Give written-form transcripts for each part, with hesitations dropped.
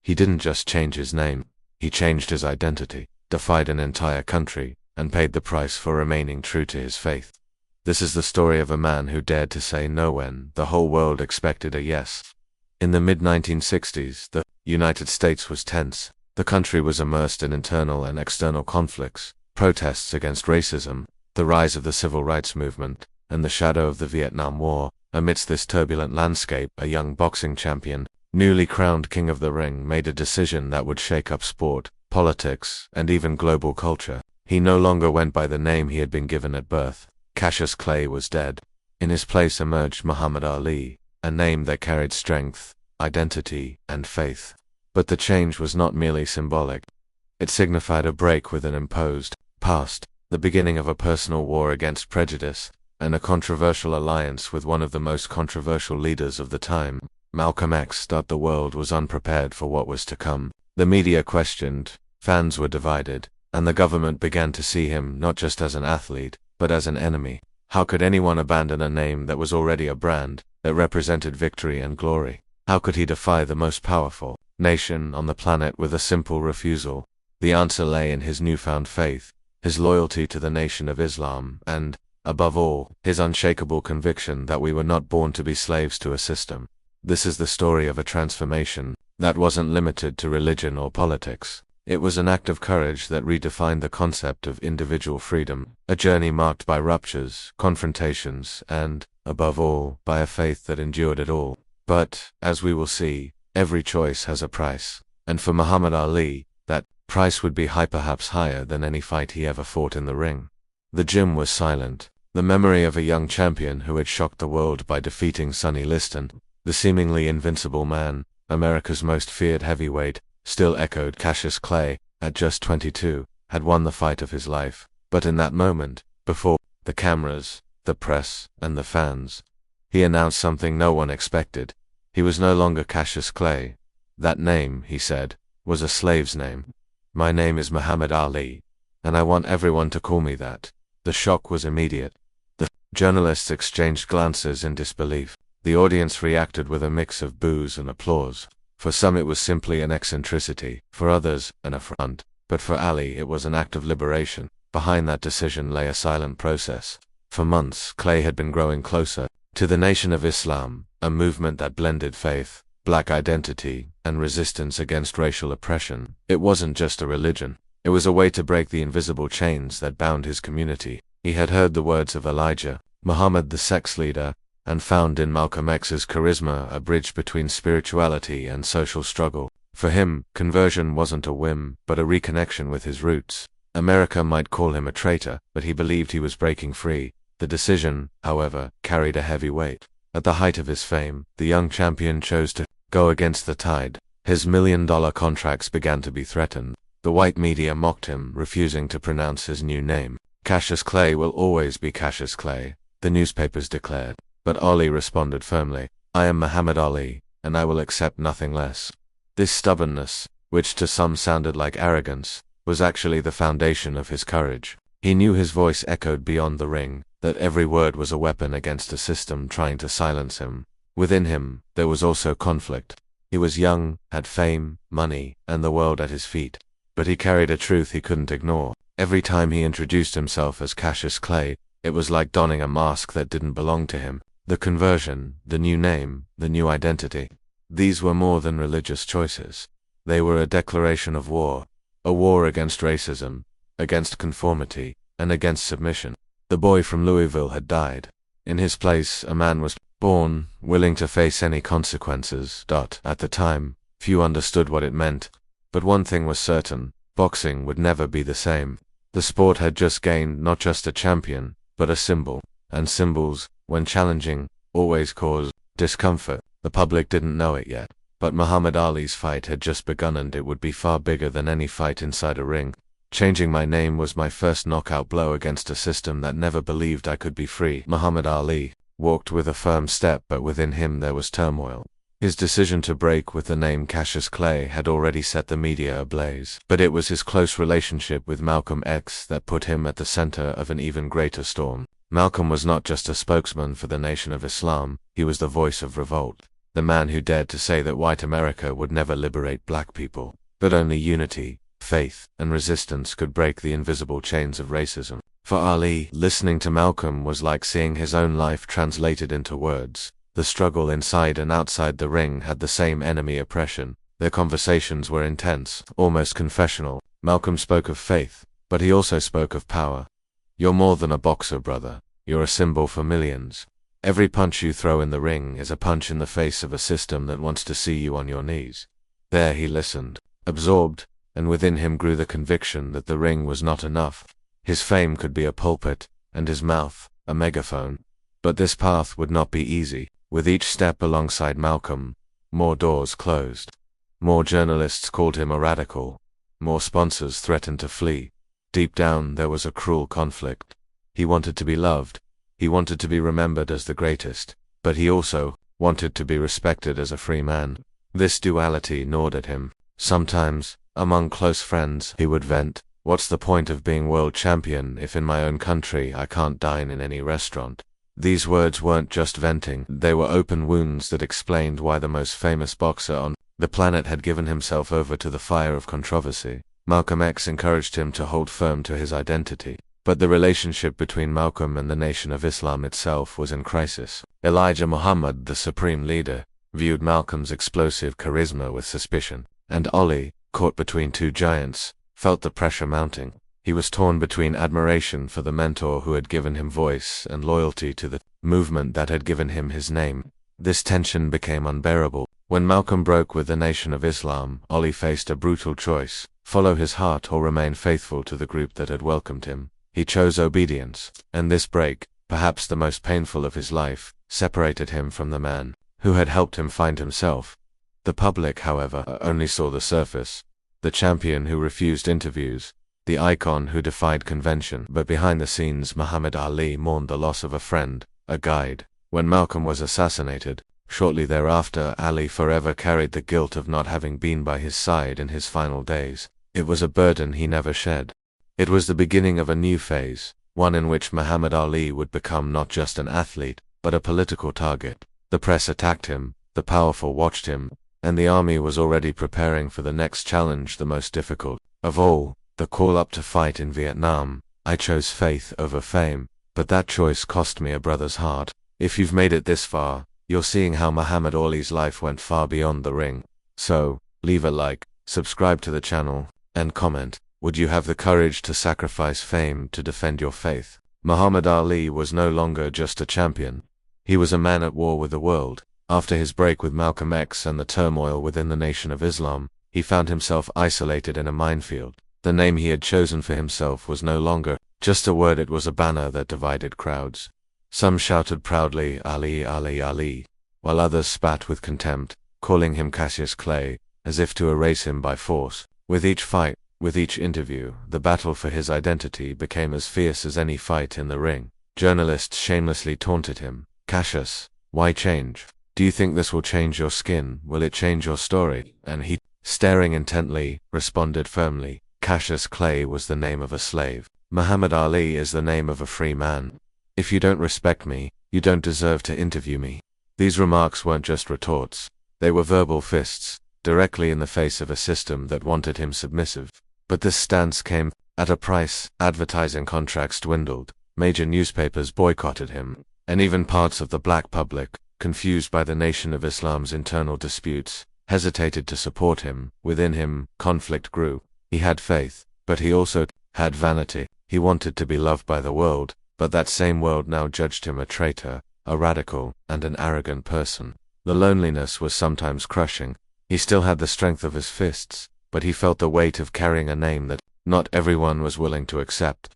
He didn't just change his name, he changed his identity, defied an entire country, and paid the price for remaining true to his faith. This is the story of a man who dared to say no when the whole world expected a yes. In the mid-1960s, the United States was tense. The country was immersed in internal and external conflicts, protests against racism, the rise of the civil rights movement, and the shadow of the Vietnam War. Amidst this turbulent landscape, a young boxing champion, newly crowned king of the ring, made a decision that would shake up sport, politics, and even global culture. He no longer went by the name he had been given at birth. Cassius Clay was dead. In his place emerged Muhammad Ali, a name that carried strength, identity, and faith. But the change was not merely symbolic. It signified a break with an imposed past, the beginning of a personal war against prejudice, and a controversial alliance with one of the most controversial leaders of the time, Malcolm X. The world was unprepared for what was to come. The media questioned, fans were divided, and the government began to see him not just as an athlete, but as an enemy. How could anyone abandon a name that was already a brand, that represented victory and glory? How could he defy the most powerful nation on the planet with a simple refusal? The answer lay in his newfound faith, his loyalty to the Nation of Islam, and, above all, his unshakable conviction that we were not born to be slaves to a system. This is the story of a transformation that wasn't limited to religion or politics. It was an act of courage that redefined the concept of individual freedom, a journey marked by ruptures, confrontations, and, above all, by a faith that endured it all. But, as we will see, every choice has a price. And for Muhammad Ali, that price would be perhaps higher than any fight he ever fought in the ring. The gym was silent. The memory of a young champion who had shocked the world by defeating Sonny Liston, the seemingly invincible man, America's most feared heavyweight, still echoed. Cassius Clay, at just 22, had won the fight of his life. But in that moment, before the cameras, the press, and the fans, he announced something no one expected. He was no longer Cassius Clay. That name, he said, was a slave's name. My name is Muhammad Ali, and I want everyone to call me that. The shock was immediate. The journalists exchanged glances in disbelief. The audience reacted with a mix of boos and applause. For some it was simply an eccentricity, for others, an affront. But for Ali it was an act of liberation. Behind that decision lay a silent process. For months, Clay had been growing closer to the Nation of Islam, a movement that blended faith, black identity, and resistance against racial oppression. It wasn't just a religion. It was a way to break the invisible chains that bound his community. He had heard the words of Elijah, Muhammad the sex leader, and found in Malcolm X's charisma a bridge between spirituality and social struggle. For him, conversion wasn't a whim, but a reconnection with his roots. America might call him a traitor, but he believed he was breaking free. The decision, however, carried a heavy weight. At the height of his fame, the young champion chose to go against the tide. His million-dollar contracts began to be threatened. The white media mocked him, refusing to pronounce his new name. Cassius Clay will always be Cassius Clay, the newspapers declared. But Ali responded firmly, I am Muhammad Ali, and I will accept nothing less. This stubbornness, which to some sounded like arrogance, was actually the foundation of his courage. He knew his voice echoed beyond the ring, that every word was a weapon against a system trying to silence him. Within him, there was also conflict. He was young, had fame, money, and the world at his feet. But he carried a truth he couldn't ignore. Every time he introduced himself as Cassius Clay, it was like donning a mask that didn't belong to him. The conversion, the new name, the new identity. These were more than religious choices. They were a declaration of war. A war against racism, against conformity, and against submission. The boy from Louisville had died. In his place, a man was born, willing to face any consequences. At the time, few understood what it meant. But one thing was certain, boxing would never be the same. The sport had just gained not just a champion, but a symbol. And symbols, when challenging, always cause discomfort. The public didn't know it yet. But Muhammad Ali's fight had just begun, and it would be far bigger than any fight inside a ring. Changing my name was my first knockout blow against a system that never believed I could be free. Muhammad Ali walked with a firm step, but within him there was turmoil. His decision to break with the name Cassius Clay had already set the media ablaze. But it was his close relationship with Malcolm X that put him at the center of an even greater storm. Malcolm was not just a spokesman for the Nation of Islam, he was the voice of revolt. the man who dared to say that white America would never liberate black people, but only unity, faith, and resistance could break the invisible chains of racism. For Ali, listening to Malcolm was like seeing his own life translated into words. The struggle inside and outside the ring had the same enemy oppression. Their conversations were intense, almost confessional. Malcolm spoke of faith, but he also spoke of power. "You're more than a boxer, brother. You're a symbol for millions. Every punch you throw in the ring is a punch in the face of a system that wants to see you on your knees." There he listened, absorbed, and within him grew the conviction that the ring was not enough. His fame could be a pulpit, and his mouth, a megaphone. But this path would not be easy. With each step alongside Malcolm, more doors closed. More journalists called him a radical. More sponsors threatened to flee. Deep down there was a cruel conflict. He wanted to be loved. He wanted to be remembered as the greatest. But he also wanted to be respected as a free man. This duality gnawed at him. Sometimes, among close friends, he would vent, "What's the point of being world champion if in my own country I can't dine in any restaurant?" These words weren't just venting, they were open wounds that explained why the most famous boxer on the planet had given himself over to the fire of controversy. Malcolm X encouraged him to hold firm to his identity, but the relationship between Malcolm and the Nation of Islam itself was in crisis. Elijah Muhammad, the supreme leader, viewed Malcolm's explosive charisma with suspicion, and Ali, caught between two giants, felt the pressure mounting. He was torn between admiration for the mentor who had given him voice and loyalty to the movement that had given him his name. This tension became unbearable. When Malcolm broke with the Nation of Islam, Ali faced a brutal choice: follow his heart or remain faithful to the group that had welcomed him. He chose obedience, and this break, perhaps the most painful of his life, separated him from the man who had helped him find himself. The public, however, only saw the surface. The champion who refused interviews, the icon who defied convention, but behind the scenes Muhammad Ali mourned the loss of a friend, a guide. When Malcolm was assassinated, shortly thereafter Ali forever carried the guilt of not having been by his side in his final days. It was a burden he never shed. It was the beginning of a new phase, one in which Muhammad Ali would become not just an athlete, but a political target. The press attacked him, the powerful watched him, and the army was already preparing for the next challenge, the most difficult of all. The call up to fight in Vietnam. I chose faith over fame, but that choice cost me a brother's heart. If you've made it this far, you're seeing how Muhammad Ali's life went far beyond the ring. So, leave a like, subscribe to the channel, and comment. Would you have the courage to sacrifice fame to defend your faith? Muhammad Ali was no longer just a champion. He was a man at war with the world. After his break with Malcolm X and the turmoil within the Nation of Islam, he found himself isolated in a minefield. The name he had chosen for himself was no longer just a word, it was a banner that divided crowds. Some shouted proudly, "Ali, Ali, Ali," while others spat with contempt, calling him Cassius Clay, as if to erase him by force. With each fight, with each interview, the battle for his identity became as fierce as any fight in the ring. Journalists shamelessly taunted him. "Cassius, why change? Do you think this will change your skin? Will it change your story?" And he, staring intently, responded firmly, "Cassius Clay was the name of a slave. Muhammad Ali is the name of a free man. If you don't respect me, you don't deserve to interview me." These remarks weren't just retorts. They were verbal fists, directly in the face of a system that wanted him submissive. But this stance came at a price. Advertising contracts dwindled, major newspapers boycotted him, and even parts of the black public, confused by the Nation of Islam's internal disputes, hesitated to support him. Within him, conflict grew. He had faith, but he also had vanity. He wanted to be loved by the world, but that same world now judged him a traitor, a radical, and an arrogant person. The loneliness was sometimes crushing. He still had the strength of his fists, but he felt the weight of carrying a name that not everyone was willing to accept.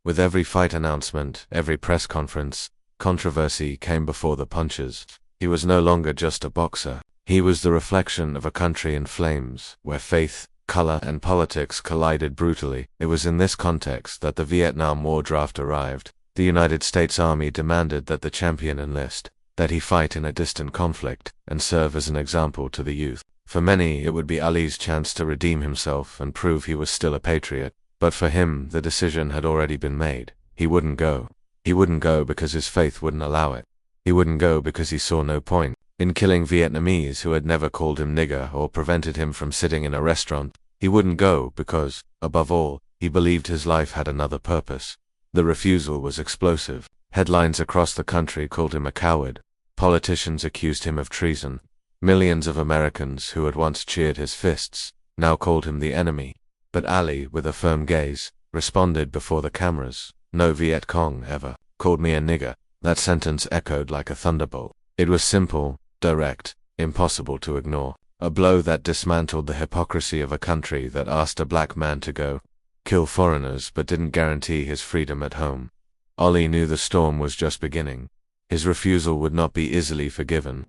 With every fight announcement, every press conference, controversy came before the punches. He was no longer just a boxer. He was the reflection of a country in flames, where faith, color, and politics collided brutally. It was in this context that the Vietnam War draft arrived. The United States Army demanded that the champion enlist, that he fight in a distant conflict, and serve as an example to the youth. For many, it would be Ali's chance to redeem himself and prove he was still a patriot. But for him, the decision had already been made. He wouldn't go. He wouldn't go because his faith wouldn't allow it. He wouldn't go because he saw no point In killing Vietnamese who had never called him nigger or prevented him from sitting in a restaurant, he wouldn't go because, above all, he believed his life had another purpose. The refusal was explosive. Headlines across the country called him a coward. Politicians accused him of treason. Millions of Americans who had once cheered his fists now called him the enemy. But Ali, with a firm gaze, responded before the cameras. No Viet Cong ever called me a nigger. That sentence echoed like a thunderbolt. It was simple, direct, impossible to ignore. A blow that dismantled the hypocrisy of a country that asked a black man to go kill foreigners but didn't guarantee his freedom at home. Ali knew the storm was just beginning. His refusal would not be easily forgiven.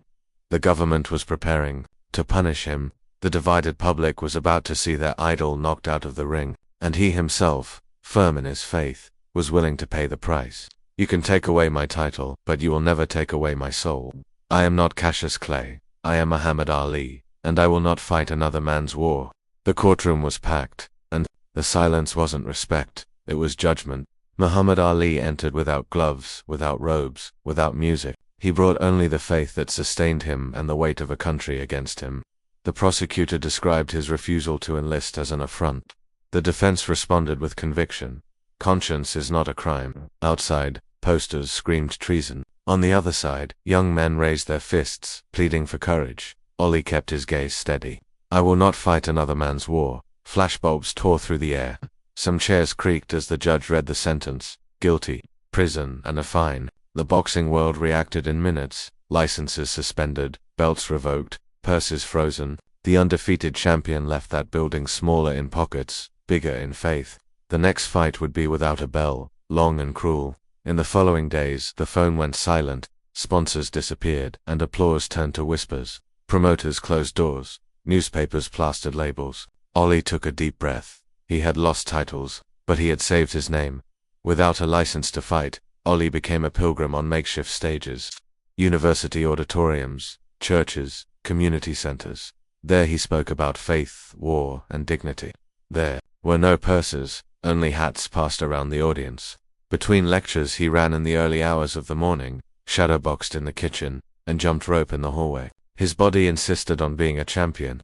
The government was preparing to punish him. The divided public was about to see their idol knocked out of the ring, and he himself, firm in his faith, was willing to pay the price. You can take away my title, but you will never take away my soul. I am not Cassius Clay. I am Muhammad Ali, and I will not fight another man's war. The courtroom was packed, and the silence wasn't respect, it was judgment. Muhammad Ali entered without gloves, without robes, without music. He brought only the faith that sustained him and the weight of a country against him. The prosecutor described his refusal to enlist as an affront. The defense responded with conviction. Conscience is not a crime. Outside, posters screamed treason. On the other side, young men raised their fists, pleading for courage. Ali kept his gaze steady. I will not fight another man's war. Flashbulbs tore through the air. Some chairs creaked as the judge read the sentence. Guilty, prison, and a fine. The boxing world reacted in minutes. Licenses suspended, belts revoked, purses frozen. The undefeated champion left that building smaller in pockets, bigger in faith. The next fight would be without a bell, long and cruel. In the following days, the phone went silent, sponsors disappeared, and applause turned to whispers. Promoters closed doors, newspapers plastered labels. Ali took a deep breath. He had lost titles, but he had saved his name. Without a license to fight, Ali became a pilgrim on makeshift stages, university auditoriums, churches, community centers. There he spoke about faith, war, and dignity. There were no purses, only hats passed around the audience. Between lectures he ran in the early hours of the morning, shadowboxed in the kitchen, and jumped rope in the hallway. His body insisted on being a champion.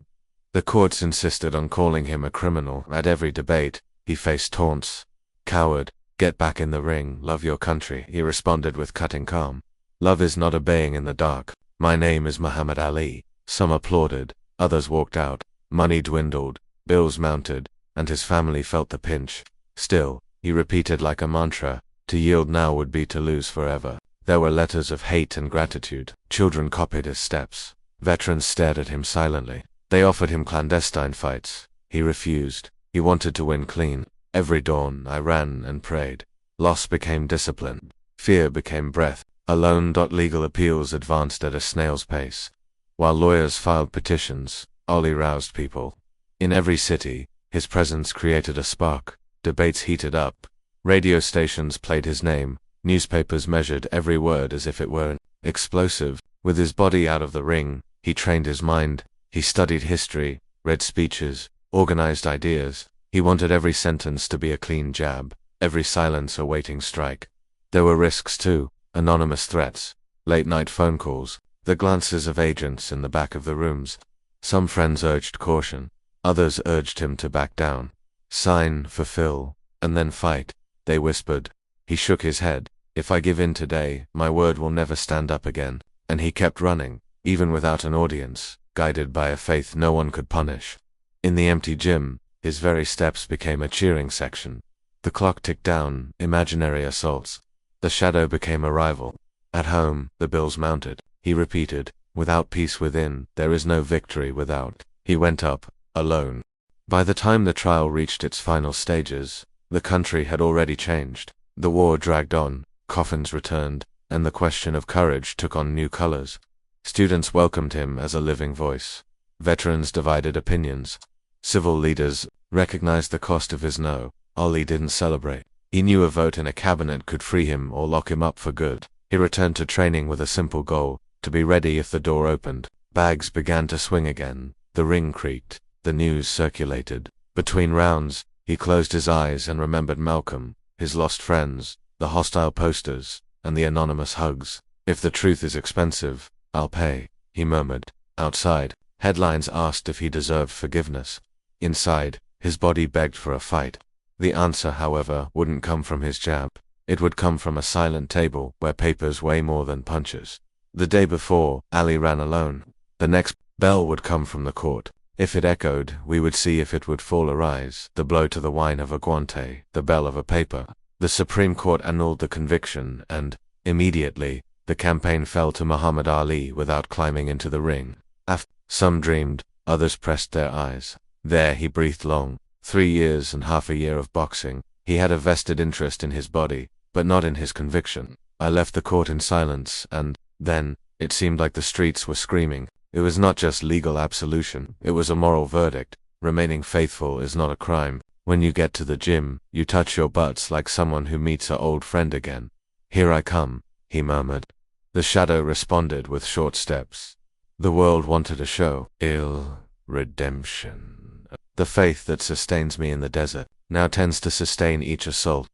The courts insisted on calling him a criminal. At every debate, he faced taunts. Coward, get back in the ring, love your country, he responded with cutting calm. Love is not obeying in the dark. My name is Muhammad Ali. Some applauded, others walked out. Money dwindled, bills mounted, and his family felt the pinch. Still, he repeated like a mantra, to yield now would be to lose forever. There were letters of hate and gratitude. Children copied his steps. Veterans stared at him silently. They offered him clandestine fights. He refused. He wanted to win clean. Every dawn, I ran and prayed. Loss became discipline. Fear became breath. Alone. Legal appeals advanced at a snail's pace. While lawyers filed petitions, Ali roused people. In every city, his presence created a spark. Debates heated up. Radio stations played his name. Newspapers measured every word as if it were explosive. With his body out of the ring, he trained his mind. He studied history, read speeches, organized ideas. He wanted every sentence to be a clean jab, every silence a waiting strike. There were risks too, anonymous threats, late-night phone calls, the glances of agents in the back of the rooms. Some friends urged caution. Others urged him to back down. Sign, fulfill, and then fight, they whispered. He shook his head. If I give in today, my word will never stand up again. And he kept running, even without an audience, guided by a faith no one could punish. In the empty gym, his very steps became a cheering section. The clock ticked down, imaginary assaults. The shadow became a rival. At home, the bills mounted. He repeated, without peace within, there is no victory without. He went up, alone. By the time the trial reached its final stages, the country had already changed. The war dragged on, coffins returned, and the question of courage took on new colors. Students welcomed him as a living voice. Veterans divided opinions. Civil leaders recognized the cost of his no. Ali didn't celebrate. He knew a vote in a cabinet could free him or lock him up for good. He returned to training with a simple goal, to be ready if the door opened. Bags began to swing again. The ring creaked. The news circulated. Between rounds, he closed his eyes and remembered Malcolm, his lost friends, the hostile posters, and the anonymous hugs. If the truth is expensive, I'll pay. he murmured. Outside, headlines asked if he deserved forgiveness. Inside, his body begged for a fight. The answer, however, wouldn't come from his jab. It would come from a silent table where papers weigh more than punches. The day before, Ali ran alone. The next bell would come from the court. If it echoed, we would see if it would fall arise, the blow to the wine of a guante, the bell of a paper. The Supreme Court annulled the conviction, and, immediately, the campaign fell to Muhammad Ali without climbing into the ring. Some dreamed, others pressed their eyes. There he breathed long. 3 years and half a year of boxing. He had a vested interest in his body, but not in his conviction. I left the court in silence, and, then, it seemed like the streets were screaming. It was not just legal absolution, it was a moral verdict. Remaining faithful is not a crime. When you get to the gym, you touch your butts like someone who meets an old friend again. Here I come, he murmured. The shadow responded with short steps. The world wanted a show. Redemption. The faith that sustains me in the desert now tends to sustain each assault.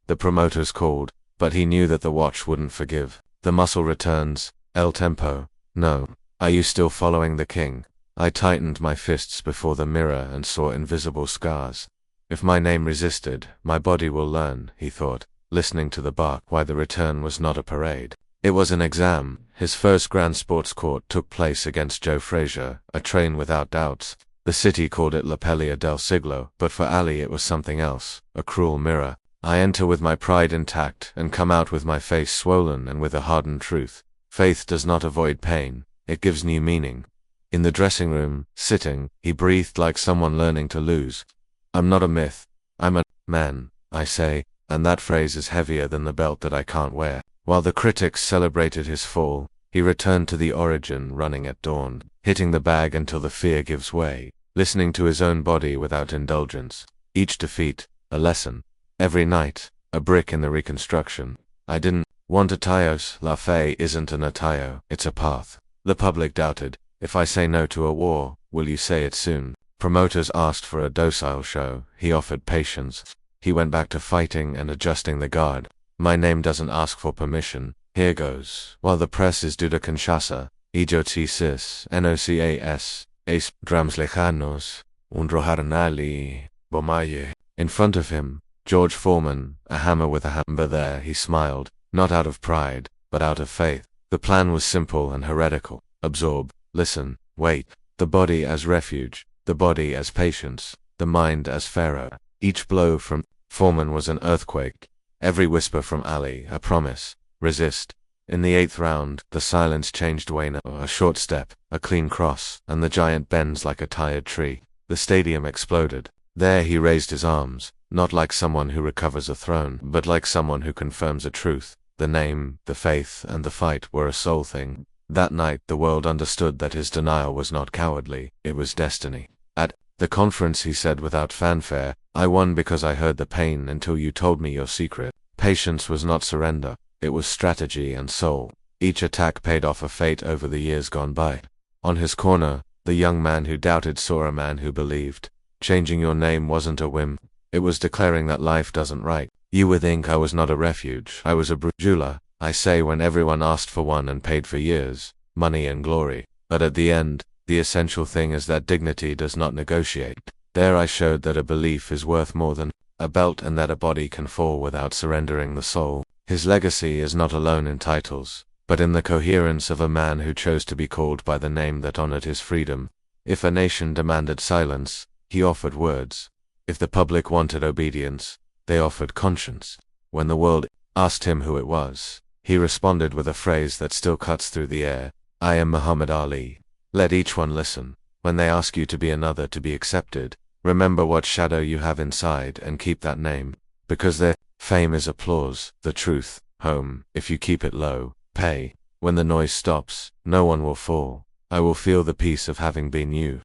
The promoters called, but he knew that the watch wouldn't forgive. The muscle returns. El tempo. No. Are you still following the king? I tightened my fists before the mirror and saw invisible scars. If my name resisted, my body will learn, he thought, listening to the bark why the return was not a parade. It was an exam. His first grand sports court took place against Joe Frazier, a train without doubts. The city called it La Pelea del Siglo, but for Ali it was something else, a cruel mirror. I enter with my pride intact and come out with my face swollen and with a hardened truth. Faith does not avoid pain, it gives new meaning. In the dressing room, sitting, he breathed like someone learning to lose. I'm not a myth. I'm a man, I say, and that phrase is heavier than the belt that I can't wear. While the critics celebrated his fall, he returned to the origin, running at dawn, hitting the bag until the fear gives way, listening to his own body without indulgence. Each defeat, a lesson. Every night, a brick in the reconstruction. I didn't want a Taios. La Fe isn't an Atayo, it's a path. The public doubted. If I say no to a war, will you say it soon? Promoters asked for a docile show. He offered patience. He went back to fighting and adjusting the guard. My name doesn't ask for permission. Here goes. While the press is due to Kinshasa, Ijotisis, NOCAS, Ace, drums lejanos, Undroharnali, Bomaye. In front of him, George Foreman, a hammer with a hammer. There he smiled, not out of pride, but out of faith. The plan was simple and heretical. Absorb, listen, wait. The body as refuge, the body as patience, the mind as pharaoh. Each blow from Foreman was an earthquake. Every whisper from Ali, a promise. Resist. In the 8th round, the silence changed Wayne. A short step, a clean cross, and the giant bends like a tired tree. The stadium exploded. There he raised his arms, not like someone who recovers a throne, but like someone who confirms a truth. The name, the faith, and the fight were a soul thing. That night the world understood that his denial was not cowardly, it was destiny. At the conference he said without fanfare, I won because I heard the pain until you told me your secret. Patience was not surrender, it was strategy and soul. Each attack paid off a fate over the years gone by. On his corner, the young man who doubted saw a man who believed. Changing your name wasn't a whim, it was declaring that life doesn't write. You would think I was not a refuge, I was a brujula, I say, when everyone asked for one and paid for years, money and glory. But at the end, the essential thing is that dignity does not negotiate. There I showed that a belief is worth more than a belt and that a body can fall without surrendering the soul. His legacy is not alone in titles, but in the coherence of a man who chose to be called by the name that honored his freedom. If a nation demanded silence, he offered words. If the public wanted obedience, they offered conscience. When the world asked him who it was, he responded with a phrase that still cuts through the air. I am Muhammad Ali. Let each one listen. When they ask you to be another to be accepted, remember what shadow you have inside and keep that name. Because their fame is applause, the truth, home. If you keep it low, pay. When the noise stops, no one will fall. I will feel the peace of having been you.